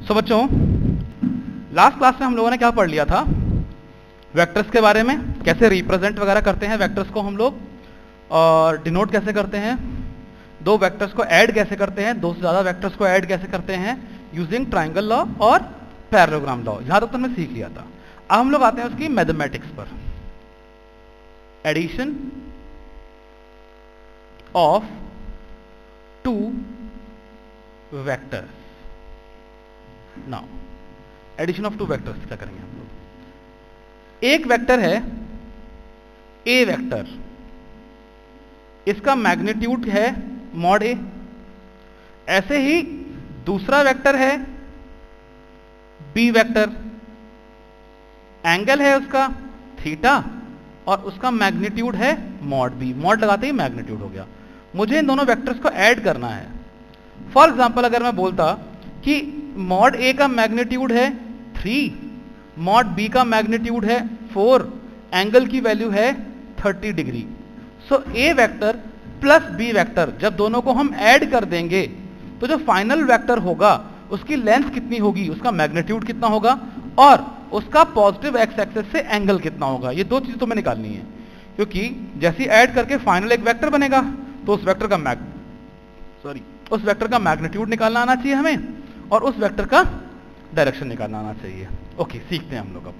सो बच्चों, last class में हम लोगों ने क्या पढ़ लिया था? वेक्टर्स के बारे में, कैसे रिप्रेजेंट वगैरह करते हैं वेक्टर्स को हम लोग, और डिनोट कैसे करते हैं, दो वेक्टर्स को ऐड कैसे करते हैं, दो से ज़्यादा वेक्टर्स को ऐड कैसे करते हैं यूजिंग ट्राइंगल लॉ और पैरेललोग्राम लॉ। यहाँ तक तो हमने सीख लिया था। अब हम लोग आते हैं उसकी मैथमेटिक्स पर। Addition of two vectors. Now addition of two vectors क्या करेंगे हम लोग? एक वेक्टर है ए वेक्टर, इसका मैग्नीट्यूड है मॉड ए। ऐसे ही दूसरा वेक्टर है बी वेक्टर, एंगल है उसका थीटा और उसका मैग्नीट्यूड है मॉड बी। मॉड लगाते ही मैग्नीट्यूड हो गया। मुझे इन दोनों वेक्टर्स को ऐड करना है। फॉर एग्जांपल अगर मैं बोलता कि मॉड ए का मैग्नीट्यूड है 3, मॉड बी का मैग्नीट्यूड है 4, एंगल की वैल्यू है 30 डिग्री। सो ए वेक्टर प्लस बी वेक्टर जब दोनों को हम ऐड कर देंगे तो जो फाइनल वेक्टर होगा उसकी लेंथ कितनी होगी, उसका मैग्नीट्यूड कितना होगा और उसका पॉजिटिव एक्स एक्सिस से एंगल कितना होगा। ये दो चीजें तुम्हें निकालनी है, क्योंकि जैसे ऐड करके फाइनल एक वेक्टर बनेगा तो उस वेक्टर का मैग्नीट्यूड निकालना आना चाहिए हमें और उस वेक्टर का डायरेक्शन निकालना आना चाहिए। ओके, सीखते हैं हम लोग अब।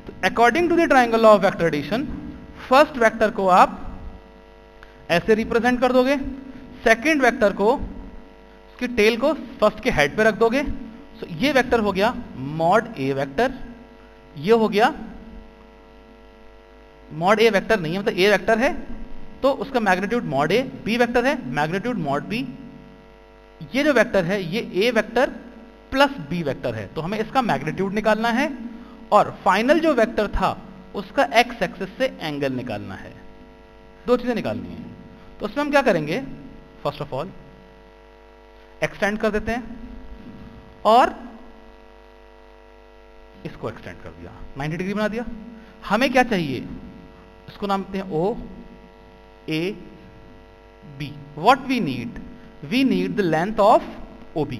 तो according to the triangle law of vector addition, first vector को आप ऐसे रिप्रेजेंट कर दोगे, सेकंड वेक्टर को उसकी टेल को फर्स्ट के हेड पे रख दोगे। सो ये वेक्टर हो गया मॉड ए वेक्टर, ये हो गया मॉड ए वेक्टर नहीं है, मतलब ए वेक्टर है तो उसका मैग्नीट्यूड मॉड ए, बी वेक्टर है मैग्नीट्यूड मॉड बी। ये जो वेक्टर है ये ए वेक्टर प्लस बी वेक्टर है, तो हमें इसका मैग्नीट्यूड निकालना है और फाइनल जो वेक्टर था उसका एक्स एक्सिस से एंगल निकालना है। दो चीजें निकालनी है। तो उसमें हम क्या करेंगे? फर्स्ट ऑफ ऑल एक्सटेंड कर देते हैं और इसको एक्सटेंड कर दिया, 90 डिग्री बना दिया। हमें क्या चाहिए? इसको नाम देते हैं O A B. What we need? We need the length of O B.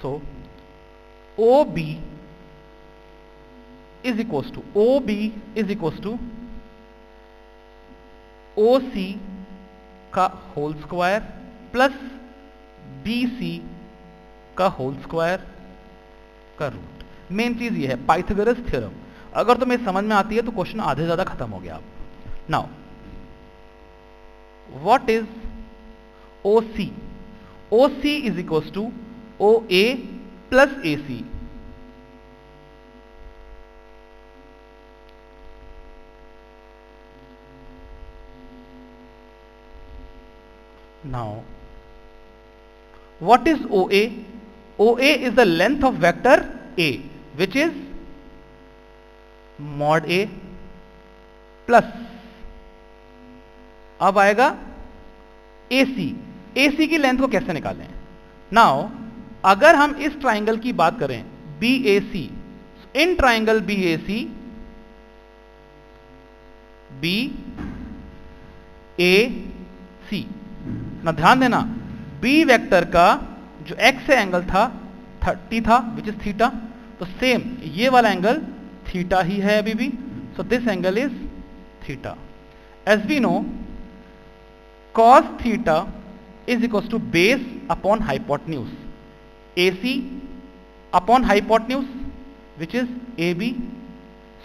So O B is equals to O C का whole square plus B C का होल स्क्वायर का रूट। मेन चीज ये है पाइथागोरस थ्योरम। अगर तुम्हें समझ में आती है तो क्वेश्चन आधे ज्यादा खत्म हो गया। अब now what is O C? O C is equals to O A plus A C. Now, what is OA? OA is the length of vector A, which is mod A plus, अब आएगा AC। AC की length को कैसे निकालें? Now, अगर हम इस triangle की बात करें BAC, in triangle BAC, BAC ना ध्यान देना, बी वेक्टर का जो एक्स से एंगल था 30 था, विच इज थीटा। तो सेम ये वाला एंगल थीटा ही है अभी भी। So this angle is theta. As we know, cos theta is equal to base upon hypotenuse, A C upon hypotenuse which is A B.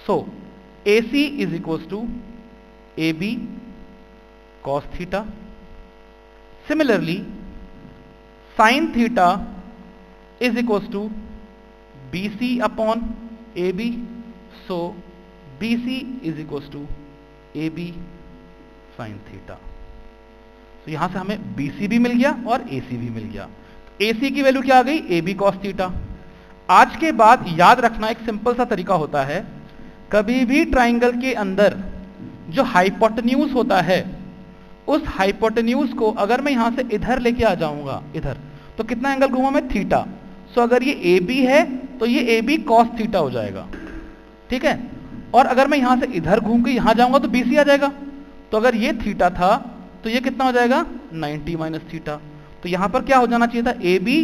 So A C is equal to A B cos theta. Similarly, sin theta is equals to BC upon AB. So, BC is equals to AB sin theta. तो यहां से हमें BC भी मिल गया और AC भी मिल गया। AC की वैल्यू क्या आ गई? AB cos theta। आज के बाद याद रखना, एक सिंपल सा तरीका होता है, कभी भी ट्राइंगल के अंदर जो हाइपोटेन्यूज होता है उस हाइपोटेन्यूज को अगर मैं यहां से इधर लेके आ जाऊंगा, इधर, तो कितना एंगल घूमा मैं? थीटा। सो अगर ये ए बी है तो ये ए बी कॉस थीटा हो जाएगा, ठीक है। और अगर मैं यहां से इधर घूम के यहां जाऊंगा तो बीसी आ जाएगा। तो अगर ये थीटा था तो ये कितना हो जाएगा? 90 माइनस थीटा। तो यहां पर क्या हो जाना चाहिए था? A B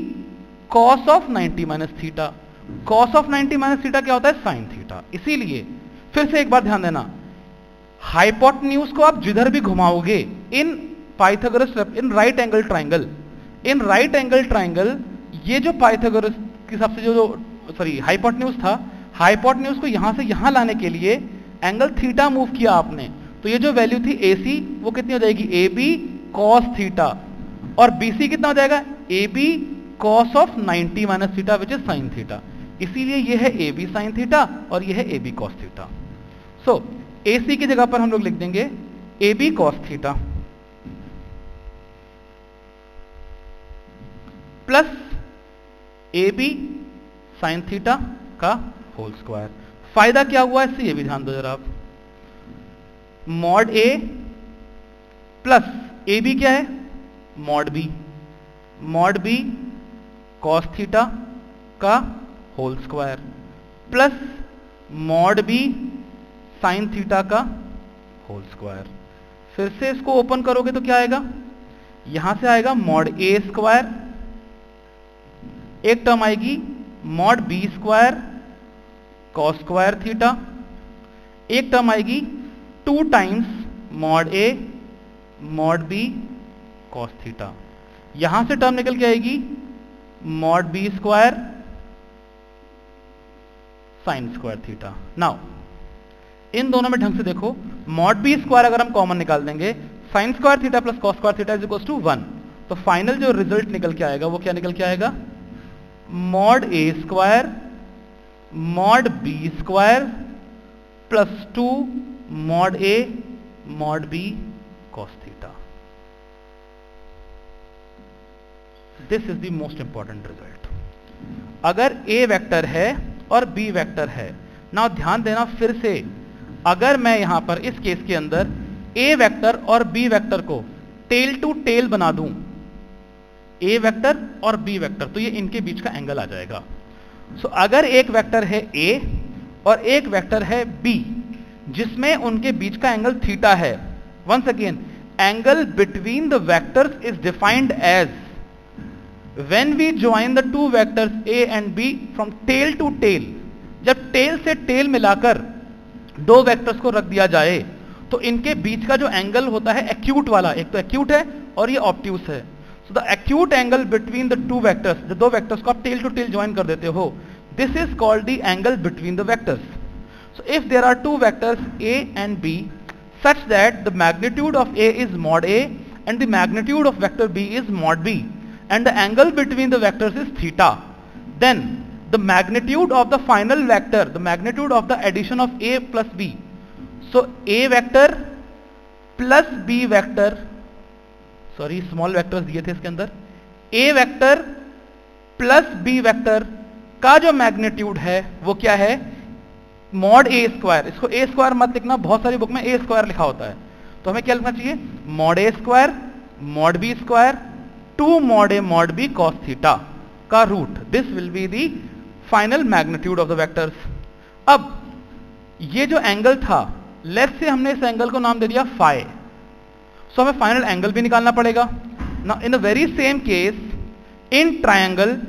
cos of 90 minus theta. cos of 90 minus theta क्या होता है? Sine theta. इसीलिए फिर से एक बार ध्यान देना, हाइपोटेन्यूज को आप जिधर भी घुमाओगे इन पाइथागोरस, इन राइट एंगल ट्राइंगल, इन राइट एंगल ट्राइंगल, ये जो पाइथागोरस के हिसाब से जो सॉरी हाइपोटेन्यूज था, हाइपोटेन्यूज को यहां से यहां लाने के लिए एंगल थीटा मूव किया आपने, तो ये जो वैल्यू थी AC वो कितनी हो जाएगी? AB cos थीटा, और BC कितना हो जाएगा? AB cos of 90 minus theta which is sine theta. इसीलिए ये है AB साइन थीटा और ये है AB cos थीटा। सो AC की जगह पर हम लोग लिख देंगे AB cos theta plus AB sign theta का होल स्क्वायर। फायदा क्या हुआ इससे ये भी ध्यान दो जरा आप। मॉड A प्लस AB क्या है? Mod B, mod B cos theta का whole square plus mod B sine theta का होल स्क्वायर। फिर से इसको ओपन करोगे तो क्या आएगा? यहां से आएगा मॉड A स्क्वायर, एक टर्म आएगी mod B square cos square theta, एक टर्म आएगी 2 times mod A mod B cos theta. यहां से टर्म निकल के आएगी mod B square sine square theta. Now in दोनों में ढंग से देखो, मॉड B स्क्वायर अगर हम कॉमन निकाल देंगे, sine square theta plus cos square theta is equal to 1, तो फाइनल जो रिजल्ट निकल के आएगा वो क्या निकल के आएगा? Mod A square mod B square plus 2 mod A mod B cos theta. This is the most important result. अगर A वेक्टर है और B वेक्टर है, ना ध्यान देना फिर से, अगर मैं यहां पर इस केस के अंदर A वेक्टर और B वेक्टर को टेल टू टेल बना दूं, A वेक्टर और B वेक्टर, तो ये इनके बीच का एंगल आ जाएगा। सो अगर एक वेक्टर है A और एक वेक्टर है B जिसमें उनके बीच का एंगल थीटा है, once again angle between the vectors is defined as when we join the two vectors A and B from tail to tail. जब टेल से टेल मिलाकर दो वेक्टर्स को रख दिया जाए तो इनके बीच का जो एंगल होता है एक्यूट वाला, एक तो एक्यूट है और ये ऑब्ट्यूस है। So the acute angle between the two vectors, जो दो वेक्टर्स को आप टेल टू टेल ज्वाइन कर देते हो, this is called the angle between the vectors. So if there are two vectors A and B such that the magnitude of A is mod A and the magnitude of vector B is mod B and the angle between the vectors is theta, then the magnitude of the final vector, the magnitude of the addition of A plus B, so A vector plus B vector, sorry small vectors दिए थे इसके अंदर, A vector plus B vector का जो magnitude है वो क्या है? Mod A square. इसको A स्क्वायर मत लिखना, बहुत सारी बुक में A स्क्वायर लिखा होता है, तो हमें क्या लिखना चाहिए? Mod A square mod B square 2 mod A mod B cos theta का root. This will be the final magnitude of the vectors. अब ये जो एंगल था, लेट्स से हमने इस एंगल को नाम दे दिया फाई, सो हमें फाइनल एंगल भी निकालना पड़ेगा। Now in the very same case in triangle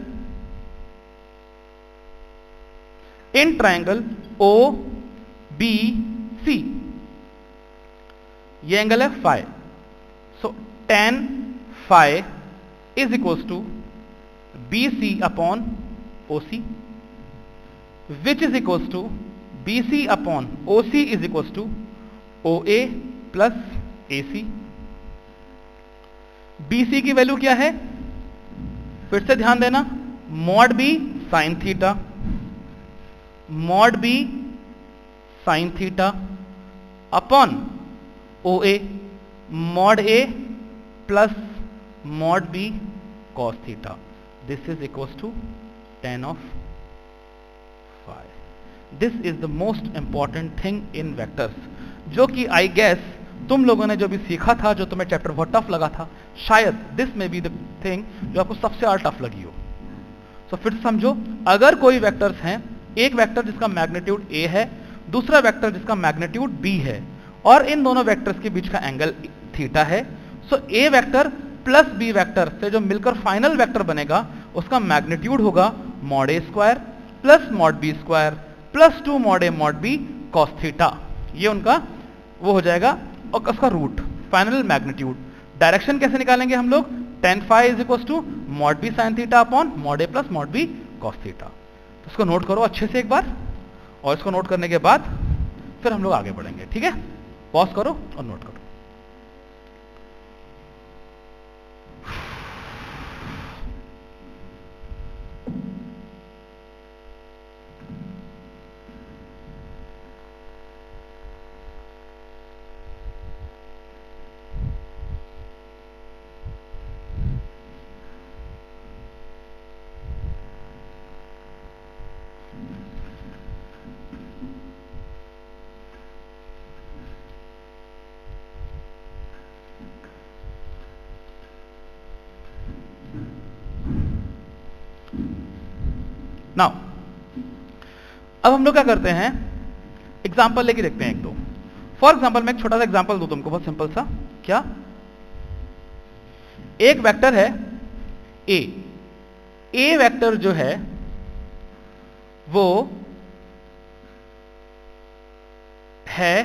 OBC, ये एंगल है phi, so tan phi is equals to BC upon OC, which is equals to BC upon OC is equals to OA plus AC। BC की value क्या है? फिर से ध्यान देना, mod B sine theta mod B sine theta upon OA mod A plus mod B cos theta. This is equals to tan of phi. This is the most important thing in vectors, जो कि I guess तुम लोगों ने जो भी सीखा था, जो तुम्हें चैप्टर बहुत टफ लगा था, शायद दिस में बी द थिंग जो आपको सबसे ज्यादा टफ लगी हो। सो फिर समझो, अगर कोई वेक्टर्स हैं, एक वेक्टर जिसका मैग्नीट्यूड A है, दूसरा वेक्टर जिसका मैग्नीट्यूड B है, और इन दोनों वेक्टर्स के बीच का एंगल थीटा है, so A vector plus B vector से जो मिलकर फाइनल वेक्टर बनेगा उसका मैग्नीट्यूड होगा mod A square plus mod B square plus 2 mod A mod B cos theta. ये उनका वो हो जाएगा और उसका रूट फाइनल मैग्नीट्यूड। डायरेक्शन कैसे निकालेंगे हम लोग, tan phi is equal to mod B sine theta upon mod A plus mod B cos theta. तो इसको नोट करो अच्छे से एक बार, और इसको नोट करने के बाद फिर हम लोग आगे बढ़ेंगे। ठीक है, पॉज करो और नोट करो। नाउ अब हम लोग क्या करते हैं, एग्जाम्पल लेके देखते हैं एक दो। फॉर एग्जाम्पल मैं एक छोटा सा एग्जाम्पल दूं तुमको, बहुत सिंपल सा। क्या, एक वेक्टर है ए वेक्टर जो है वो है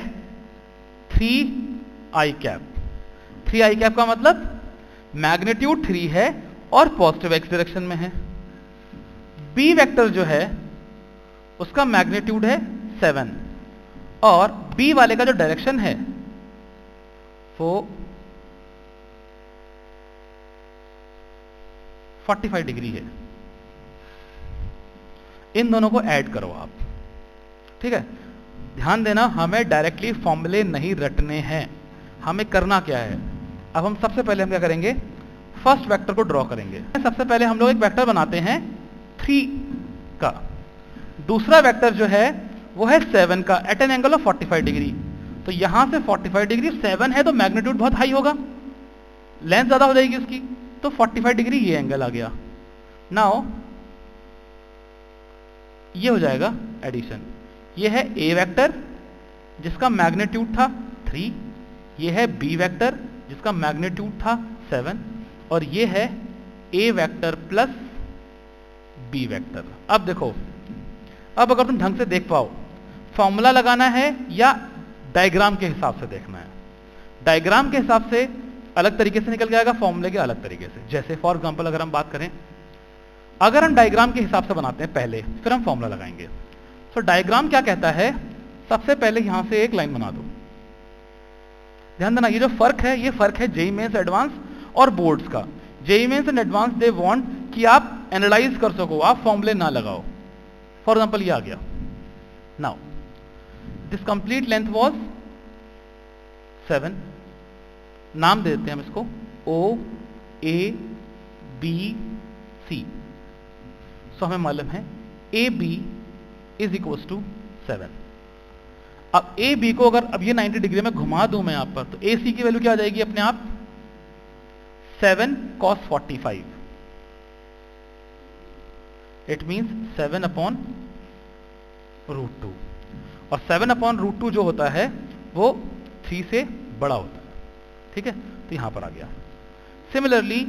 3i कैप। 3i कैप का मतलब मैग्नीट्यूड 3 है और पॉजिटिव एक्स डायरेक्शन में है। बी वेक्टर जो है उसका मैग्नीट्यूड है 7 और बी वाले का जो डायरेक्शन है वो 45 डिग्री है। इन दोनों को ऐड करो आप। ठीक है, ध्यान देना, हमें डायरेक्टली फॉर्मूले नहीं रटने हैं, हमें करना क्या है। अब हम सबसे पहले हम क्या करेंगे, फर्स्ट वेक्टर को ड्रॉ करेंगे। सबसे पहले हम लोग एक वेक्टर बनाते हैं 3 का। दूसरा वेक्टर जो है वो है 7 का at an angle of 45 degree. तो यहां से 45 डिग्री 7 है तो मैग्नीट्यूड बहुत हाई होगा, लेंथ ज्यादा हो जाएगी उसकी, तो 45 डिग्री ये एंगल आ गया। नाउ ये हो जाएगा एडिशन। ये है ए वेक्टर जिसका मैग्नीट्यूड था 3, ये है बी वेक्टर जिसका मैग्नीट्यूड था 7, और ये है A vector plus B vector. अब देखो, अब अगर तुम ढंग से देख पाओ, फॉर्मूला लगाना है या डायग्राम के हिसाब से देखना है। डायग्राम के हिसाब से अलग तरीके से निकल जाएगा, फॉर्मूले के अलग तरीके से। जैसे फॉर एग्जांपल अगर हम बात करें, अगर हम डायग्राम के हिसाब से बनाते हैं पहले, फिर हम फॉर्मूला लगाएंगे। तो डायग्राम क्या कहता है, सबसे पहले यहां से एक लाइन बना दो। ध्यान देना, ये जो फर्क है, ये फर्क है जेईई मेंस एडवांस और बोर्ड्स का। JEE mains and advance they want कि आप एनालाइज कर सको, आप फॉर्मूले ना लगाओ। फॉर एग्जांपल ये आ गया। Now this complete length was 7, नाम दे देते हैं हम इसको ओ ए बी सी। सो हमें मालूम है A B is equal to 7। अब ए बी को अगर अब ये 90 डिग्री में घुमा दूं मैं यहां पर, तो ए सी की वैल्यू क्या आ जाएगी अपने आप, 7 cos 45। It means 7 upon root 2, और 7 अपॉन रूट 2 जो होता है वो 3 से बड़ा होता है। ठीक है, तो यहां पर आ गया। सिमिलरली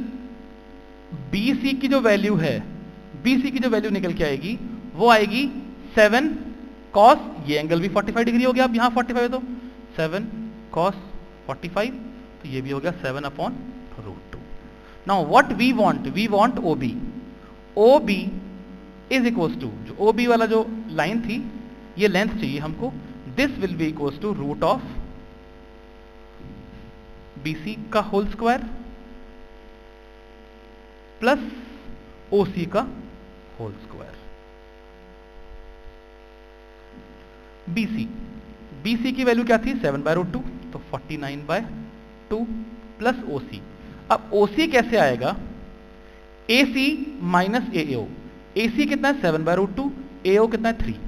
बी सी की जो वैल्यू है, बी सी की जो वैल्यू निकल के आएगी वो आएगी 7 cos, ये एंगल भी 45 डिग्री हो गया। अब यहां 45 है तो 7 cos 45, तो ये भी हो गया 7 upon root 2। Now what we want O B. O B is equal to, जो ओ बी वाला जो लाइन थी, ये लेंथ चाहिए हमको। This will be equal to root of B C का whole square plus O C का whole square. BC की वैल्यू क्या थी, 7/√2, तो 49/2 प्लस OC। अब OC कैसे आएगा, AC माइनस AO। AC कितना है 7/√2, AO कितना है 3।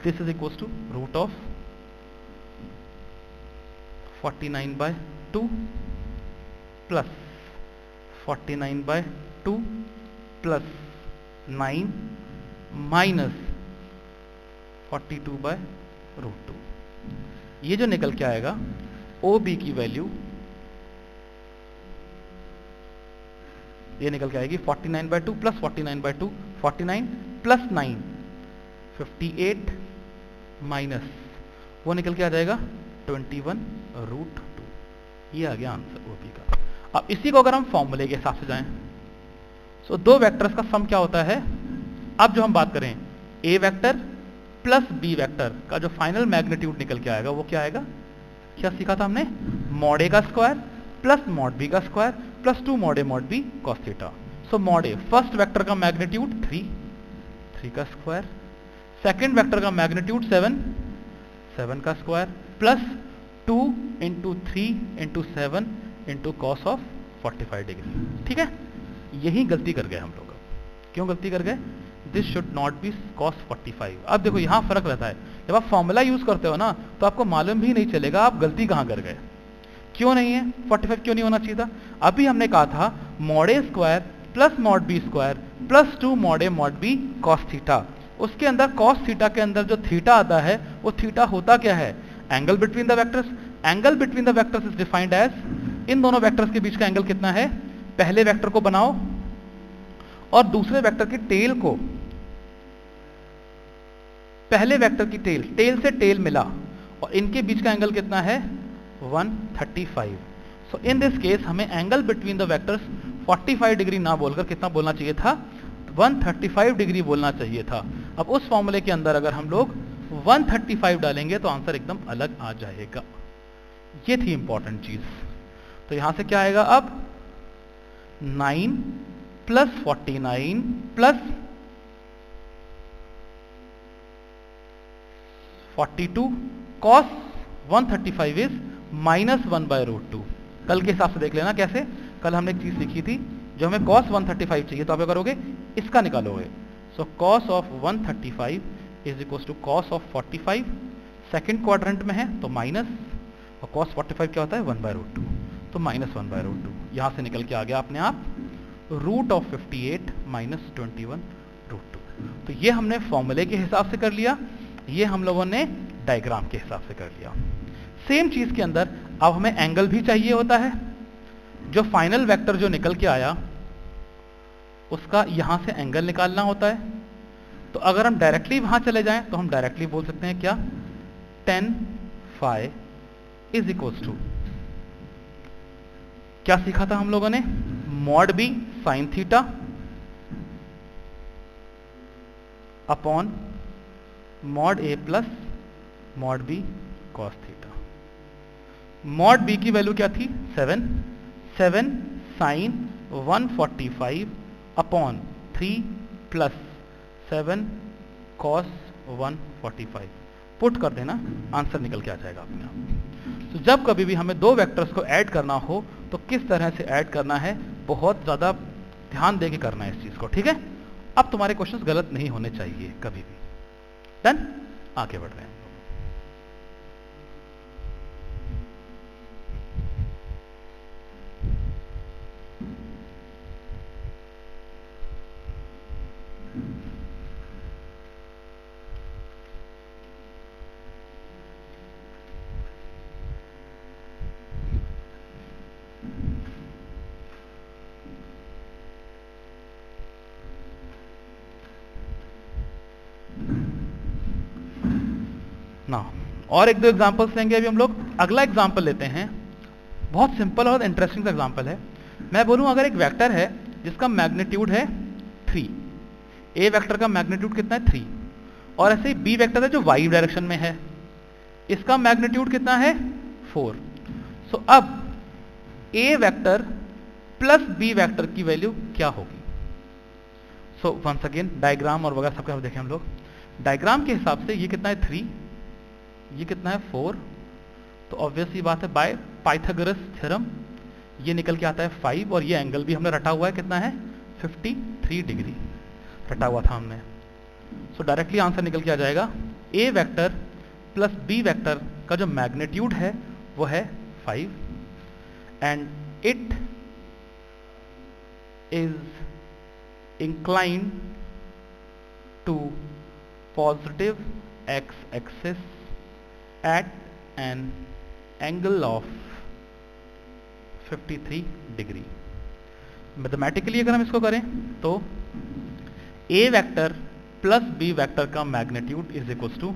This is equal to root of 49/2 plus 49/2 plus 9 minus 42/√2। ये जो निकल के आएगा OB की वैल्यू ये निकल के आएगी 49/2 प्लस 49/2, 49 प्लस 9 58 माइनस वो निकल के आ जाएगा 21√2। ये आ गया आंसर ओपी का। अब इसी को अगर हम फॉर्मूले के हिसाब से जाएं, सो दो वेक्टर्स का सम क्या होता है। अब जो हम बात करें ए वेक्टर प्लस बी वेक्टर का जो फाइनल मैग्नीट्यूड निकल के आएगा वो क्या आएगा, क्या सीखा था हमने, मॉड ए का स्क्वायर प्लस मॉड बी का square plus 2 mod A mod B cos theta. So mod A first vector का मैग्नीट्यूड 3 का स्क्वायर, सेकंड वेक्टर का मैग्नीट्यूड 7 का square plus 2 into 3 into 7 into cos of 45 degree. ठीक है, यही गलती कर गए हम लोग। क्यों गलती कर गए, this should not be cos 45। अब देखो यहाँ फर्क रहता है, जब आप फॉर्मूला यूज करते हो ना तो आपको मालूम भी नहीं चलेगा आप गलती कहाँ कर गए। क्यों नहीं है 45, क्यों नहीं होना चाहिए था। अभी हमने कहा था mod A square plus mod B square plus 2 mod A mod B cos theta. उसके अंदर कॉस थीटा के अंदर जो थीटा आता है वो थीटा होता क्या है, angle between the vectors. Angle between the vectors is defined as, इन दोनों वेक्टर्स के बीच का एंगल कितना है, पहले वेक्टर को बनाओ और दूसरे वेक्टर की टेल को, पहले वेक्टर की टेल से टेल मिला और इनके बीच का एंगल कितना है 135। सो इन दिस केस हमें angle between the vectors 45 degree ना बोलकर कितना बोलना चाहिए था, 135 डिग्री बोलना चाहिए था। अब उस फॉर्मूले के अंदर अगर हम लोग 135 डालेंगे तो आंसर एकदम अलग आ जाएगा। ये थी इंपॉर्टेंट चीज। तो यहां से क्या आएगा अब 9 प्लस 49 प्लस 42 कॉस 135 इज -1/√2। कल के हिसाब से देख लेना कैसे, कल हमने एक चीज सीखी थी, जो हमें cos 135 चाहिए तो आप क्या करोगे, इसका निकालोगे। So cos of 135 is equal to cos of 45, second quadrant में है तो माइनस, और cos 45 क्या होता है 1/√2, तो -1/√2 यहां से निकल के आ गया अपने आप रूट ऑफ 58 माइनस 21√2। तो ये हमने फॉर्मूले के हिसाब से कर लिया, ये हम लोगों ने डायग्राम के हिसाब से कर लिया। सेम चीज के अंदर अब हमें एंगल भी चाहिए होता है। जो फाइनल वेक्टर जो निकल के आया उसका यहां से एंगल निकालना होता है। तो अगर हम डायरेक्टली वहां चले जाएं तो हम डायरेक्टली बोल सकते हैं क्या, tan phi is equals to, क्या सीखा था हम लोगों ने, mod B sine theta upon mod A plus mod B cos theta. Mod B की वैल्यू क्या थी 7 sine 145 upon 3 plus 7 cos 145 put कर देना, आंसर निकल के आ जाएगा अपने आप। तो जब कभी भी हमें दो वेक्टर्स को ऐड करना हो तो किस तरह से ऐड करना है, बहुत ज्यादा ध्यान देके करना है इस चीज को। ठीक है, अब तुम्हारे क्वेश्चंस गलत नहीं होने चाहिए कभी भी। डन, आगे बढ़ रहे हैं। ना और एक दो एग्जांपल्स लेंगे अभी हम लोग। अगला एग्जांपल लेते हैं, बहुत सिंपल और इंटरेस्टिंग एग्जांपल है। मैं बोलूं अगर एक वेक्टर है जिसका मैग्नीट्यूड है 3, ए वेक्टर का मैग्नीट्यूड कितना है 3, और ऐसे ही बी वेक्टर है जो वाई डायरेक्शन में है, इसका मैग्नीट्यूड कितना है 4। सो अब ए वेक्टर प्लस बी वेक्टर की वैल्यू क्या होगी। सो वंस अगेन डायग्राम और वगैरह सबका देखें हम लोग। डायग्राम के हिसाब से ये कितना है 3, ये कितना है 4, तो ऑब्वियसली बात है बाय पाइथागोरस थ्योरम ये निकल के आता है 5, और ये एंगल भी हमने रटा हुआ है कितना है 53 डिग्री रटा हुआ था हमने। सो डायरेक्टली आंसर निकल के आ जाएगा A vector plus B vector का जो मैग्नीट्यूड है वो है 5 and it is inclined to positive x axis at an angle of 53 degree। Mathematically अगर हम इसको करें तो A vector plus B vector का magnitude is equal to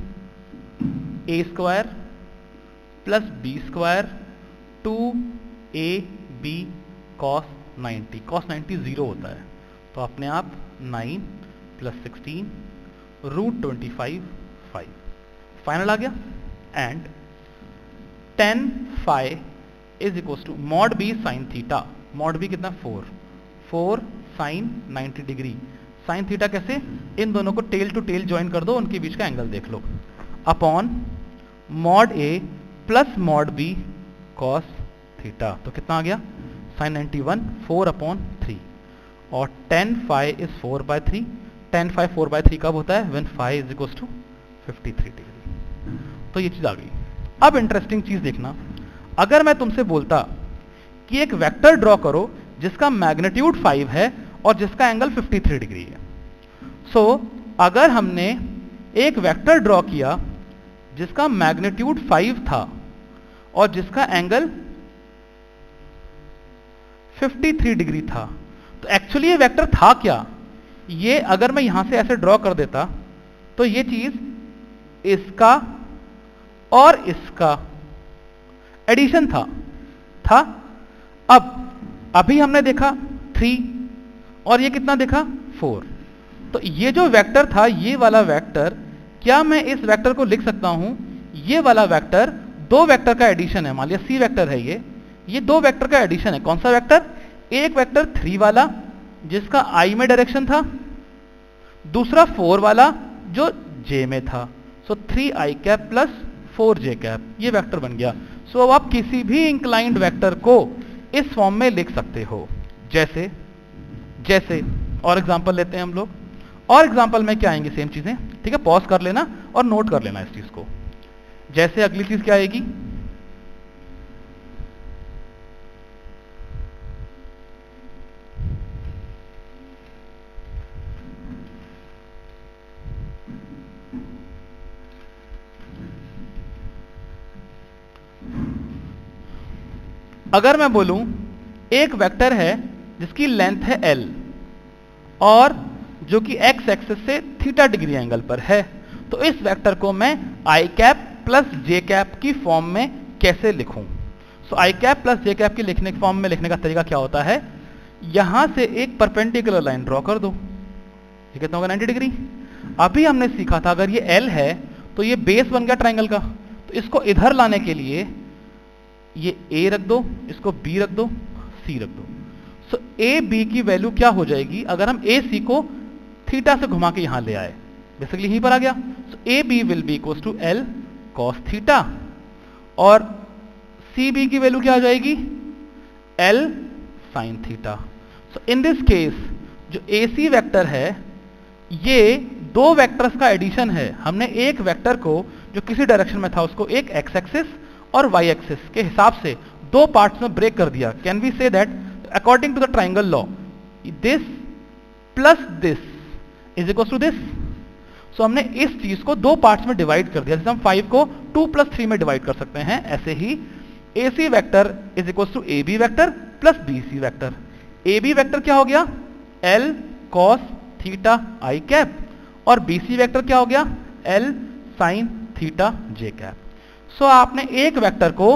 A square plus B square 2ab cos 90। cos 90 0 होता है, तो अपने आप 9 प्लस 16 रूट 25 5 फाइनल आ गया। And tan phi is equal to mod B sine theta. Mod B कितना 4 sign 90 degree. Sine theta कैसे, इन दोनों को टेल टू टेल ज्वाइन कर दो, उनके बीच का एंगल देख लो, upon mod A plus mod B cos theta. तो कितना आ गया साइन 91 4/3 और tan phi is 4/3। tan phi 4/3 कब होता है, when phi is equal to 53 degree. तो ये चीज आ गई। अब इंटरेस्टिंग चीज देखना, अगर मैं तुमसे बोलता कि एक वेक्टर ड्रॉ करो जिसका मैग्नीट्यूड 5 है और जिसका एंगल 53 डिग्री है। सो अगर हमने एक वेक्टर ड्रॉ किया जिसका मैग्नीट्यूड 5 था और जिसका एंगल 53 डिग्री था, तो एक्चुअली ये वेक्टर था क्या? ये अगर मैं यहां से ऐसे ड्रॉ कर देता तो ये चीज इसका और इसका एडिशन था। अब अभी हमने देखा 3 और ये कितना देखा 4। तो ये जो वेक्टर था, ये वाला वेक्टर, क्या मैं इस वेक्टर को लिख सकता हूं, ये वाला वेक्टर दो वेक्टर का एडिशन है। मान लिया सी वेक्टर है, ये दो वेक्टर का एडिशन है। कौन सा वेक्टर? एक वेक्टर 3 वाला जिसका आई में डायरेक्शन था, दूसरा 4 वाला जो जे में था। सो 3i cap plus 4j cap, ये वेक्टर बन गया। सो अब आप किसी भी इंक्लाइंड वेक्टर को इस फॉर्म में लिख सकते हो। जैसे और एग्जांपल लेते हैं हम लोग, और एग्जांपल में क्या आएंगे, सेम चीजें, ठीक है, पॉज कर लेना और नोट कर लेना इस चीज को। जैसे अगली चीज क्या आएगी, अगर मैं बोलूं एक वेक्टर है जिसकी लेंथ है l और जो कि x एक्सिस से थीटा डिग्री एंगल पर है, तो इस वेक्टर को मैं i cap plus j cap की फॉर्म में कैसे लिखूं? सो i cap plus j cap की लिखने की फॉर्म में लिखने का तरीका क्या होता है, यहां से एक परपेंडिकुलर लाइन ड्रॉ कर दो, ये कितना होगा 90 डिग्री। अभी हमने सीखा था अगर ये l है तो ये बेस बन गया ट्राइंगल का, तो इसको इधर लाने के लिए ये a रख दो, इसको b रख दो, c रख दो। सो ए बी की वैल्यू क्या हो जाएगी अगर हम ए सी को थीटा से घुमा के यहां ले आए, बेसिकली यहीं पर आ गया। So A B will be equal to L cos theta, और सी बी की वैल्यू क्या हो जाएगी, L sine theta. So in this case जो ए सी वेक्टर है ये दो वेक्टर्स का एडिशन है। हमने एक वेक्टर को जो किसी डायरेक्शन में था उसको एक एक्स एक्सिस और वाई एक्सिस के हिसाब से दो पार्ट्स में ब्रेक कर दिया। Can we say that according to the triangle law this plus this is equal to this. So हमने इस चीज को दो पार्ट्स में डिवाइड कर दिया, जैसे हम 5 को 2 + 3 में डिवाइड कर सकते हैं। ऐसे ही A C vector is equal to A B vector plus B C vector. A B vector क्या हो गया, L cos theta I cap, और बी सी वैक्टर क्या हो गया, L sine theta J cap. So आपने एक वेक्टर को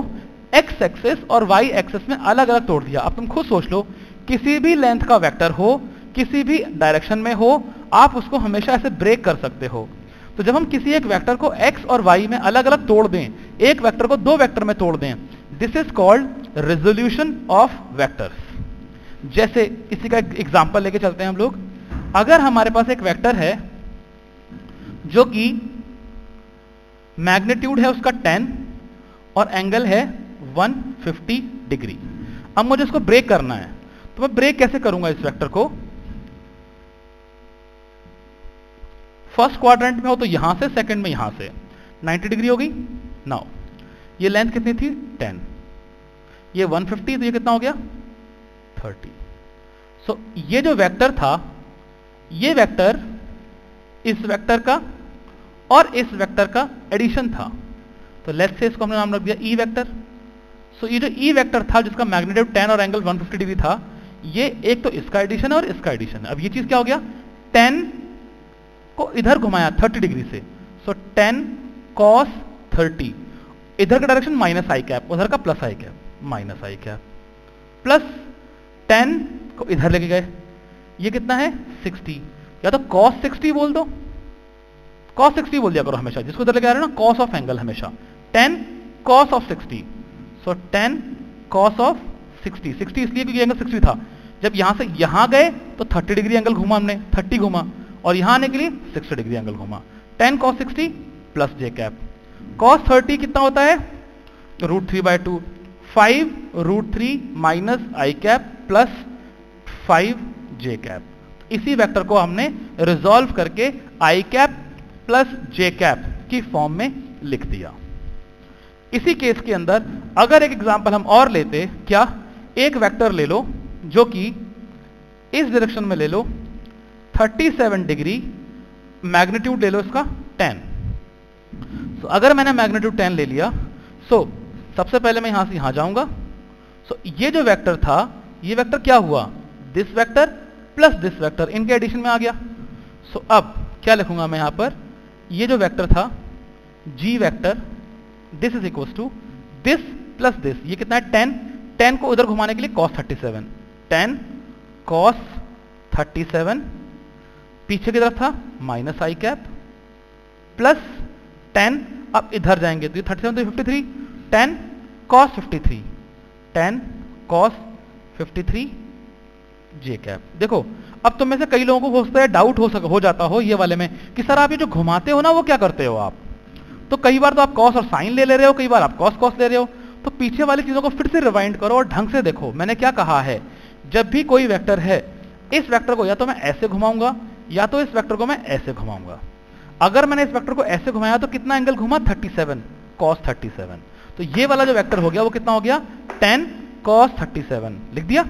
एक्स एक्सिस और वाई एक्सिस में अलग अलग तोड़ दिया। अब तुम खुद सोच लो, किसी भी लेंथ का वेक्टर हो, किसी भी डायरेक्शन में हो, आप उसको हमेशा ऐसे ब्रेक कर सकते हो। तो जब हम किसी एक वेक्टर को एक्स और वाई में अलग अलग तोड़ दें, एक वेक्टर को दो वेक्टर में तोड़ दें, this is called resolution of vectors. जैसे इसी का एग्जांपल लेके चलते हैं हम लोग। अगर हमारे पास एक वेक्टर है जो कि मैग्नीट्यूड है उसका 10 और एंगल है 150 डिग्री। अब मुझे इसको ब्रेक करना है, तो मैं ब्रेक कैसे करूंगा इस वेक्टर को? फर्स्ट क्वाड्रेंट में हो तो यहां से, सेकंड में यहां से 90 डिग्री हो गई। नाउ ये लेंथ कितनी थी 10, ये 150, तो ये कितना हो गया 30। सो ये जो वेक्टर था, ये वेक्टर इस वेक्टर का और इस वेक्टर का एडिशन था। तो लेट्स से इसको हमने नाम रख दिया ई वेक्टर। सो ये जो ई वेक्टर था जिसका मैग्नीट्यूड 10 और एंगल 150 डिग्री था, ये एक तो इसका एडिशन है और इसका एडिशन है। अब ये चीज क्या हो गया, 10 को इधर घुमाया 30 डिग्री से, सो 10 cos 30, इधर का डायरेक्शन माइनस आई कैप, उधर का प्लस आई कैप, माइनस आई कैप, प्लस 10 को इधर लेके गए, ये कितना है 60, या तो cos 60 बोल दो, cos 60 बोल दिया करो हमेशा, जिसको इधर लेके आ रहे हो ना cos ऑफ एंगल हमेशा, 10 cos of 60, so 10 cos of 60, 60 इसलिए क्योंकि एंगल 60 था। जब यहां से यहां गए तो 30 डिग्री एंगल घुमा हमने, 30 घुमा, और यहां आने के लिए 60 डिग्री एंगल घुमा, 10 cos 60 प्लस जे कैप, cos 30 कितना होता है √3/2, 5 √3 माइनस आई कैप प्लस 5 जे कैप। इसी वेक्टर को हमने रिजॉल्व करके आई कैप प्लस जे कैप की फॉर्म में लिख दिया। इसी केस के अंदर अगर एक एग्जांपल हम और लेते, क्या, एक वेक्टर ले लो जो कि इस डायरेक्शन में ले लो 37 डिग्री, मैग्नीट्यूड ले लो इसका 10। सो अगर मैंने मैग्नीट्यूड 10 ले लिया, सो सबसे पहले मैं यहां से यहां जाऊंगा, सो ये जो वेक्टर था, ये वेक्टर क्या हुआ, this vector plus this vector, इनके एडिशन में आ गया। सो अब क्या लिखूंगा मैं यहां पर, ये जो वेक्टर था G vector, this is equal to this plus this, ये कितना है 10, 10 को उधर घुमाने के लिए cos 37, 10 cos 37, पीछे की तरफ था माइनस आई कैप प्लस 10, अब इधर जाएंगे तो ये 37 तो 53, 10 cos 53, 10 cos 53 जे कैप। देखो अब तुम में से कई लोगों को हो सकता है डाउट हो जाता हो ये वाले में कि सर आप ये जो घुमाते हो ना वो क्या करते हो आप, तो कई बार तो आप cos और साइन ले रहे हो, कई बार आप cos ले रहे हो, तो पीछे वाली चीजों को फिर से रिवाइंड करो और ढंग से देखो मैंने क्या कहा है। जब भी कोई वेक्टर है, इस वेक्टर को या तो मैं ऐसे घुमाऊंगा या तो इस वेक्टर को मैं ऐसे घुमाऊंगा। अगर मैंने इस वेक्टर को ऐसे घुमाया तो कितना एंगल घुमा 37, cos 37, तो ये वाला जो वेक्टर हो गया वो कितना हो गया 10 cos 37 लिख दिया।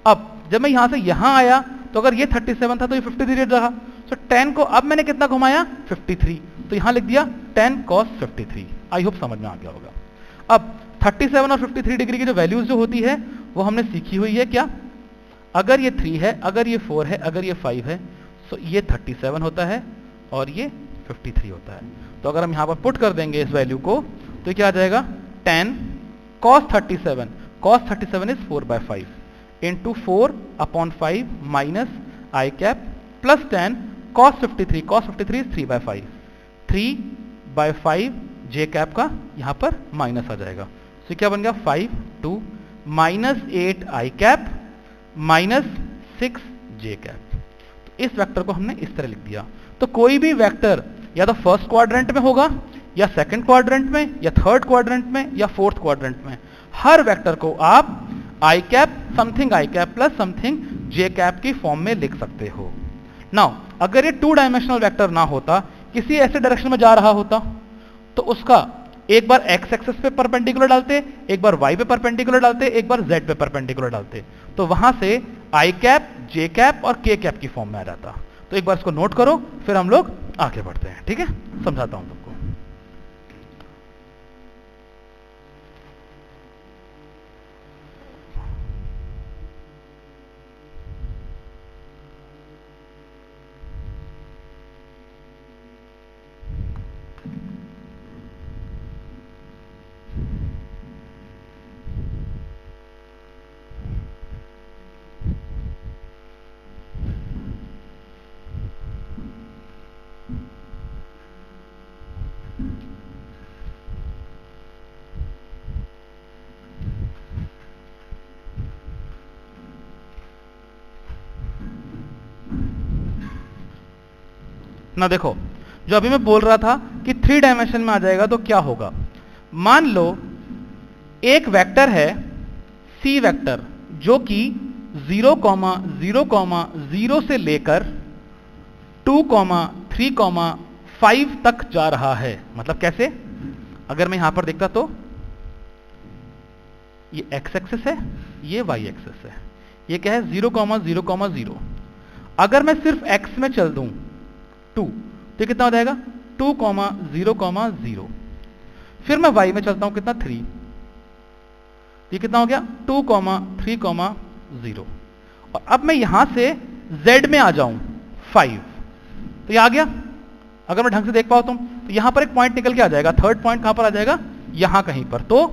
अब जब मैं यहां से यहां आया तो अगर ये 37 था तो ये 53 रहा, तो 10 को अब मैंने कितना घुमाया 53, तो यहां लिख दिया 10 cos 53। आई होप समझ में आ गया होगा। अब 37 और 53 डिग्री की जो वैल्यूज जो होती है वो हमने सीखी हुई है, क्या, अगर ये 3 है, अगर ये 4 है, अगर ये 5 है, तो ये 37 होता है और ये 53 होता है। तो अगर हम यहां पर पुट कर देंगे इस वैल्यू को तो क्या आ जाएगा 10 cos 37, cos 37 is 4/5 into 4/5 minus I cap plus 10 cos 53, cos 53 is 3/5, 3/5 J cap का यहां पर माइनस आ जाएगा, तो क्या बन गया 5 2 माइनस 8 आई कैप माइनस 6 जे कैप। तो इस वेक्टर को हमने इस तरह लिख दिया। तो कोई भी वेक्टर या तो फर्स्ट क्वाड्रेंट में होगा या सेकंड क्वाड्रेंट में या थर्ड क्वाड्रेंट में या फोर्थ क्वाड्रेंट में, हर वेक्टर को आप I cap something I cap plus something J cap की फॉर्म में लिख सकते हो। नाउ अगर ये 2 डायमेंशनल वेक्टर ना होता, किसी ऐसे डायरेक्शन में जा रहा होता, तो उसका एक बार एक्स एक्सिस पे परपेंडिकुलर डालते, एक बार वाई पे परपेंडिकुलर डालते, एक बार जेड पे परपेंडिकुलर डालते, तो वहां से आई कैप जे कैप और के कैप की फॉर्म में आ जाता। तो एक बार इसको नोट करो, फिर हम लोग आगे बढ़ते हैं, ठीक है, समझाता हूं तुमको। ना देखो, जो अभी मैं बोल रहा था कि 3 डायमेंशन में आ जाएगा तो क्या होगा, मान लो एक वेक्टर है सी वेक्टर जो कि 0, 0, 0 से लेकर 2, 3, 5 तक जा रहा है। मतलब कैसे, अगर मैं यहां पर देखता तो ये एक्स एक्सिस है, ये वाई एक्सिस है, ये क्या है 0, 0, 0। अगर मैं सिर्फ एक्स में चल दूं 2, तो ये कितना हो जाएगा 2, 0, 0। फिर मैं y में चलता हूं कितना 3, ये कितना हो गया 2, 3, 0। और अब मैं यहां से z में आ जाऊं 5, तो ये आ गया। अगर मैं ढंग से देख पाऊं तो यहां पर एक पॉइंट निकल के आ जाएगा। थर्ड पॉइंट कहां पर आ जाएगा? यहां कहीं पर। तो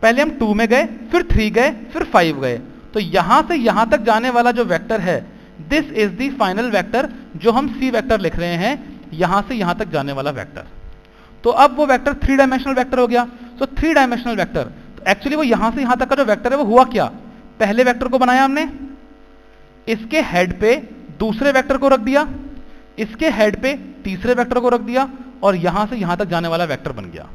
पहले हम 2 में गए, फिर 3 गए, फिर 5 गए। तो यहां से यहां तक जाने वाला जो वेक्टर है, this is the final vector, जो हम सी वेक्टर लिख रहे हैं, यहां से यहां तक जाने वाला वेक्टर। तो अब वो वेक्टर 3 डायमेंशनल वेक्टर हो गया। तो 3 डायमेंशनल वेक्टर, तो एक्चुअली वो यहां से यहां तक का जो वेक्टर है वो हुआ क्या? पहले वेक्टर को बनाया हमने, इसके हेड पे दूसरे वेक्टर को रख दिया, इसके हेड पे तीसरे वेक्टर को रख दिया, और यहां से यहां तक जाने वाला वेक्टर बन गया।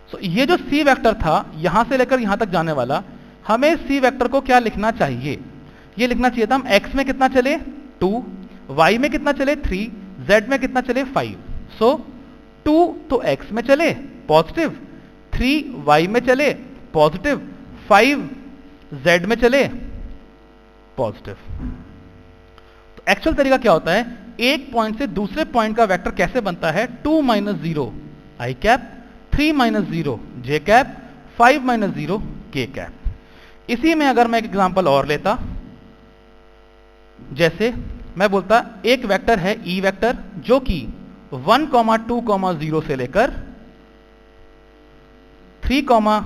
तो ये जो सी वेक्टर था, यहां से लेकर यहां तक जाने वाला, हमें सी वेक्टर को क्या लिखना चाहिए? ये लिखना चाहिए था हम x में कितना चले 2, y में कितना चले 3, z में कितना चले 5। सो 2 तो x में चले पॉजिटिव, 3 y में चले पॉजिटिव, 5 z में चले पॉजिटिव। तो एक्चुअल तरीका क्या होता है? एक पॉइंट से दूसरे पॉइंट का वेक्टर कैसे बनता है? 2 - 0 i cap, 3 - 0 j cap, 5 - 0 k cap. इसी में अगर मैं एक एग्जांपल और लेता, जैसे मैं बोलता एक वेक्टर है ई वेक्टर, जो कि 1, 2, 0 से लेकर 3,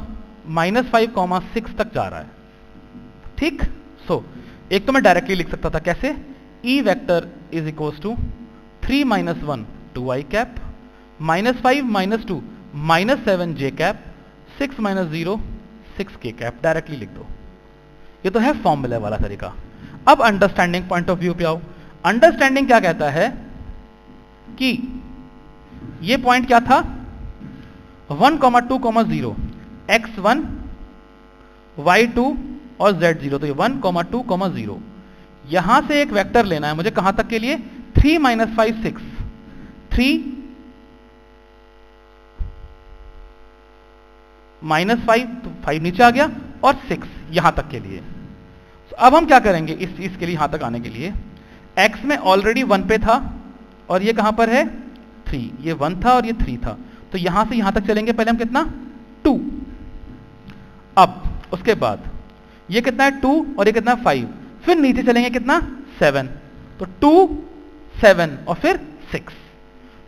-5, 6 तक जा रहा है। ठीक। सो एक तो मैं डायरेक्टली लिख सकता था, कैसे? E vector is equals to 3 - 1 2 i cap, -5 - 2 -7 j cap, 6 - 0 6 k cap. Directly लिख दो। ये तो है फॉर्मूले वाला तरीका। अब अंडरस्टैंडिंग पॉइंट ऑफ व्यू पे आओ। अंडरस्टैंडिंग क्या कहता है कि ये पॉइंट क्या था? 1, 2, 0 x1 y2 और z0। तो ये 1, 2, 0। यहां से एक वेक्टर लेना है मुझे, कहां तक के लिए? 3 - 5 6, 3 -5 तो 5 नीचे आ गया, और 6 यहां तक के लिए। तो अब हम क्या करेंगे इसके लिए, यहां तक आने के लिए? x में ऑलरेडी 1 पे था, और ये कहां पर है 3। ये 1 था और ये 3 था। तो यहां से यहां तक चलेंगे पहले हम कितना? 2। अब उसके बाद ये कितना है? 2, और ये कितना? 5। फिर नीचे चलेंगे कितना? 7। तो 2, 7 और फिर 6।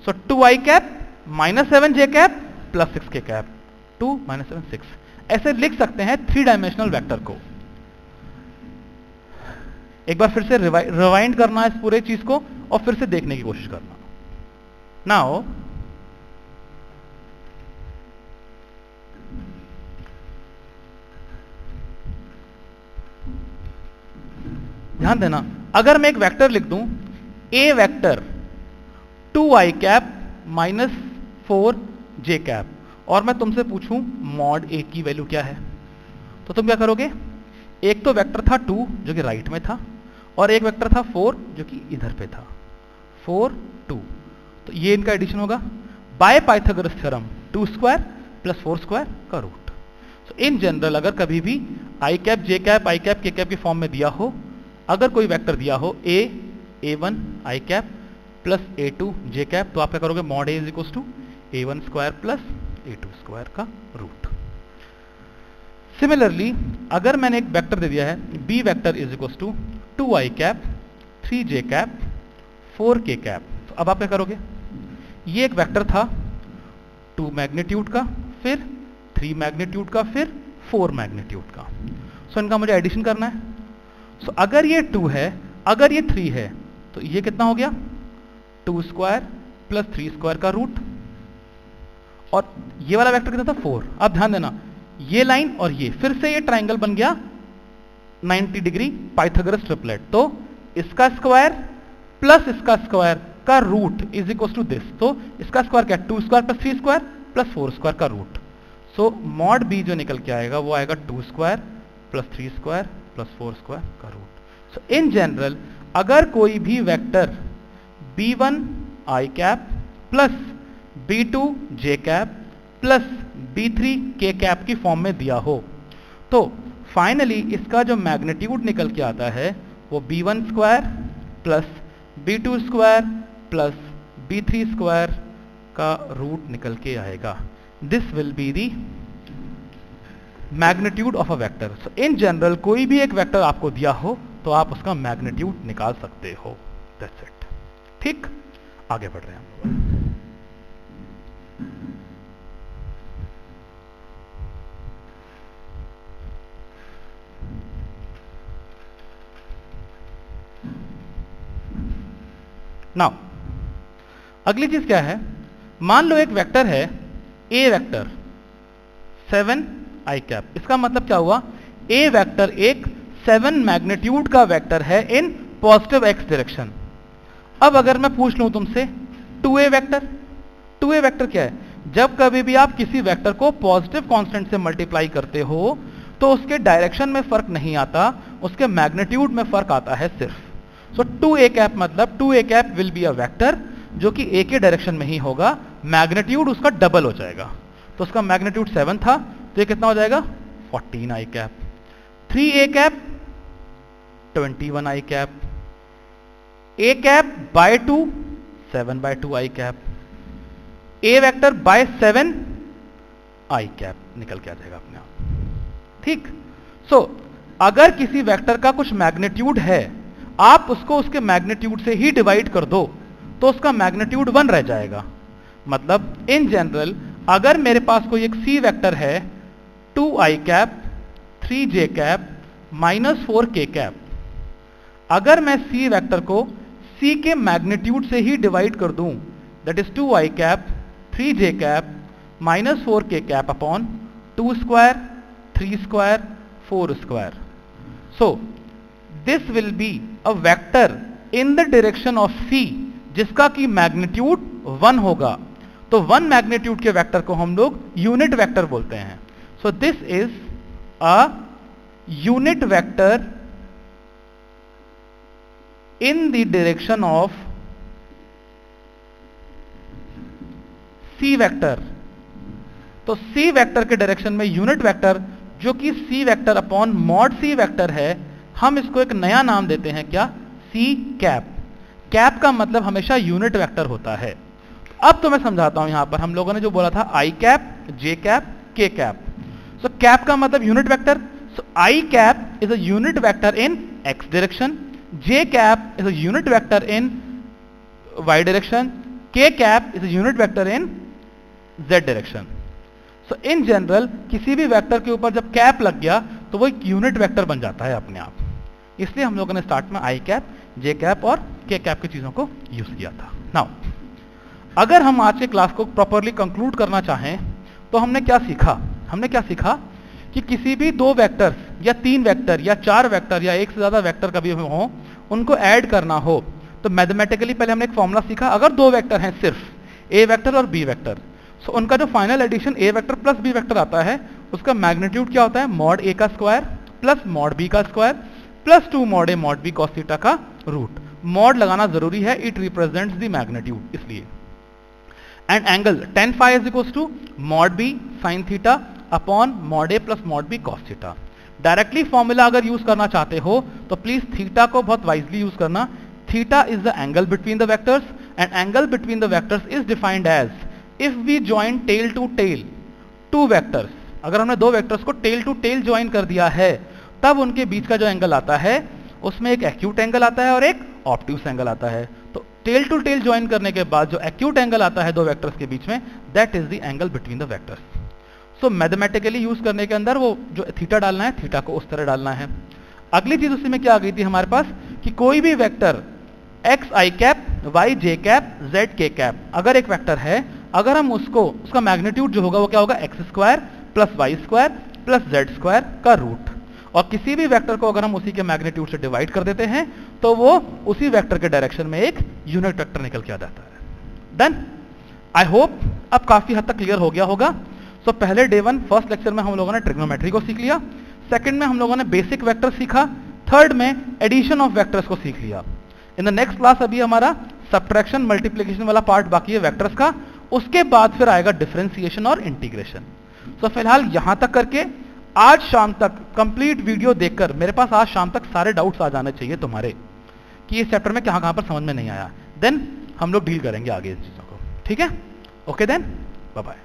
सो 2 i cap -7 j cap plus 6 k cap. 2 - 7 6। ऐसे लिख सकते हैं 3 डायमेंशनल वेक्टर को। एक बार फिर से रिवाइंड करना है इस पूरे चीज को, और फिर से देखने की कोशिश करना। नाउ ध्यान देना, अगर मैं एक वेक्टर लिख दूं, a vector 2 i cap -4 j cap, और मैं तुमसे पूछूं मॉड a की वैल्यू क्या है, तो तुम क्या करोगे? एक तो वेक्टर था 2 जो कि राइट में था, और एक वेक्टर था 4 जो कि इधर पे था। 4, 2, तो ये इनका एडिशन होगा by Pythagoras theorem, 2 square plus 4 square का रूट। सो इन जनरल अगर कभी भी i cap j cap i cap k cap की फॉर्म में दिया हो, अगर कोई वेक्टर दिया हो a1 i cap plus a2 j cap, तो आप क्या करोगे? Mod a is equals to a1 square plus a2 square का रूट। सिमिलरली अगर मैंने एक वेक्टर दे दिया है b vector is equals to 2 i cap 3 j cap 4 k cap, तो अब आप क्या करोगे? ये एक वेक्टर था 2 मैग्नीट्यूड का, फिर 3 मैग्नीट्यूड का, फिर 4 मैग्नीट्यूड का। सो इनका मुझे एडिशन करना है। सो अगर ये 2 है, अगर ये 3 है, तो ये कितना हो गया? 2 स्क्वायर प्लस 3 स्क्वायर का रूट, और ये वाला वेक्टर कितना था? 4। अब ध्यान देना, ये लाइन और ये फिर से ये ट्राइंगल बन गया 90 डिग्री पाइथागोरस ट्रिपलेट। तो इसका स्क्वायर प्लस इसका स्क्वायर का root is equal to this. तो इसका स्क्वायर क्या? 2 square plus 3 square plus 4 square का रूट। सो मॉड बी जो निकल के आएगा वो आएगा 2 square plus 3 square plus 4 square का रूट। सो इन जनरल अगर कोई भी vector b1 i cap plus b2 j cap plus b3 k cap की फॉर्म में दिया हो, तो फाइनली इसका जो मैग्नीट्यूड निकल के आता है वो b1 square plus b2 square plus b3 square का रूट निकल के आएगा। This will be the magnitude of a vector. So in general कोई भी एक वेक्टर आपको दिया हो तो तो आप उसका मैग्नीट्यूड निकाल सकते हो। That's it. ठीक, आगे बढ़ रहे हैं हम लोग। नाउ अगली चीज क्या है, मान लो एक वेक्टर है ए वेक्टर 7 आई कैप। इसका मतलब क्या हुआ, ए वेक्टर एक 7 मैग्नीट्यूड का वेक्टर है इन पॉजिटिव एक्स डायरेक्शन। अब अगर मैं पूछ लूं तुमसे 2a वेक्टर, 2a वेक्टर क्या है, जब कभी भी आप किसी वेक्टर को पॉजिटिव कांस्टेंट से मल्टीप्लाई करते हो तो उसके डायरेक्शन में फर्क नहीं आता, उसके मैग्नीट्यूड में फर्क आता है सिर्फ। सो 2a कैप मतलब 2a cap will be a vector जो कि a के डायरेक्शन में ही होगा, मैग्नीट्यूड उसका डबल हो जाएगा। तो उसका मैग्नीट्यूड 7 था, तो ये कितना हो जाएगा 14 I cap. 3a cap 21 I cap, a cap by 2 7 by 2 I cap, a vector by 7 I cap निकल के आ जाएगा अपने आप। ठीक, सो अगर किसी वेक्टर का कुछ मैग्नीट्यूड है, आप उसको उसके मैग्नीट्यूड से ही डिवाइड कर दो तो उसका मैग्नीट्यूड 1 रह जाएगा। मतलब इन जनरल अगर मेरे पास कोई एक सी वेक्टर है 2i cap 3j cap -4k cap, अगर मैं सी वेक्टर को सी के मैग्नीट्यूड से ही डिवाइड कर दूं, that is 2i cap 3j cap -4k cap upon 2 square 3 square 4 square, so this will be a vector in the direction of C जिसका की magnitude 1 होगा। तो 1 मैग्नीट्यूड के वेक्टर को हम लोग यूनिट वेक्टर बोलते हैं। So this is a unit vector in the direction of C vector. तो सी वेक्टर के डायरेक्शन में यूनिट वेक्टर जो कि C vector upon mod C vector है, हम इसको एक नया नाम देते हैं, क्या, सी कैप। कैप का मतलब हमेशा यूनिट वेक्टर होता है। अब तो मैं समझाता हूं, यहां पर हम लोगों ने जो बोला था I cap J cap K cap. So cap का मतलब unit vector. So I cap is a unit vector in X direction, J cap is a unit vector in Y direction, K cap is a unit vector in Z direction. So in general किसी भी vector के ऊपर जब cap लग गया तो वो एक यूनिट वेक्टर बन जाता है अपने आप। इसलिए हम लोगों ने स्टार्ट में आई कैप जे कैप और के कैप की चीजों को यूज किया था। नाउ अगर हम आज के क्लास को प्रॉपरली कंक्लूड करना चाहें तो हमने क्या सीखा कि किसी भी 2 वेक्टर्स या 3 वेक्टर या 4 वेक्टर या एक से ज्यादा वेक्टर कभी हो, उनको ऐड करना हो तो मैथमेटिकली पहले हमने एक फॉर्मूला सीखा। अगर 2 वेक्टर हैं सिर्फ ए वेक्टर और बी वेक्टर, सो उनका जो फाइनल एडिशन ए वेक्टर प्लस बी वेक्टर आता है उसका मैग्नीट्यूड क्या होता है, मॉड ए का स्क्वायर प्लस मॉड बी का square plus 2 mod A mod B cos theta का रूट। मॉड लगाना जरूरी है, इट रिप्रेजेंट्स द मैग्नीट्यूड इसलिए। And angle tan phi is equals to mod B sine theta upon mod A plus mod B cos theta. Directly formula अगर use करना चाहते हो तो प्लीज थीटा को बहुत वाइजली यूज करना। Theta is the angle between the vectors and angle between the vectors is defined as if we join tail to tail 2 vectors. अगर हमने 2 वेक्टर्स को टेल टू टेल ज्वाइन कर दिया है तब उनके बीच का जो एंगल आता है उसमें एक एक्यूट एंगल आता है और एक ऑब्ट्यूस एंगल आता है। तो टेल टू टेल ज्वाइन करने के बाद जो एक्यूट एंगल आता है 2 वेक्टर्स के बीच में, that is the angle between the vectors. So mathematically use करने के अंदर वो जो थीटा डालना है, थीटा को उस तरह डालना है। अगली चीज उसी में क्या आ गई थी हमारे पास कि कोई भी वेक्टर एक्स आई कैप वाई जे कैप जेड के कैप अगर एक वेक्टर है, अगर हम उसका मैग्नीट्यूड जो होगा वो क्या होगा, X square plus Y square plus Z square का रूट। और किसी भी वेक्टर को अगर हम उसी के मैग्नीट्यूड से डिवाइड कर देते हैं तो वो उसी वेक्टर के डायरेक्शन में एक यूनिट वेक्टर निकल के आ जाता है। डन। आई होप अब काफी हद तक क्लियर हो गया होगा। सो पहले डे 1 फर्स्ट लेक्चर में हम लोगों ने ट्रिग्नोमेट्री को सीख लिया, सेकंड में हम लोगों ने बेसिक वेक्टर सीखा, थर्ड में एडिशन ऑफ वेक्टर्स को सीख लिया। इन द नेक्स्ट क्लास अभी हमारा सब्ट्रैक्शन मल्टीप्लिकेशन वाला पार्ट बाकी है वेक्टर्स का, उसके बाद फिर आएगा डिफरेंशिएशन और इंटीग्रेशन। सो फिलहाल यहां तक करके आज शाम तक कंप्लीट वीडियो देखकर मेरे पास आज शाम तक सारे डाउट्स आ जाने चाहिए तुम्हारे कि इस चैप्टर में कहां पर समझ में नहीं आया, देन हम लोग डील करेंगे आगे इन चीजों को। ठीक है, ओके देन, बाय बाय।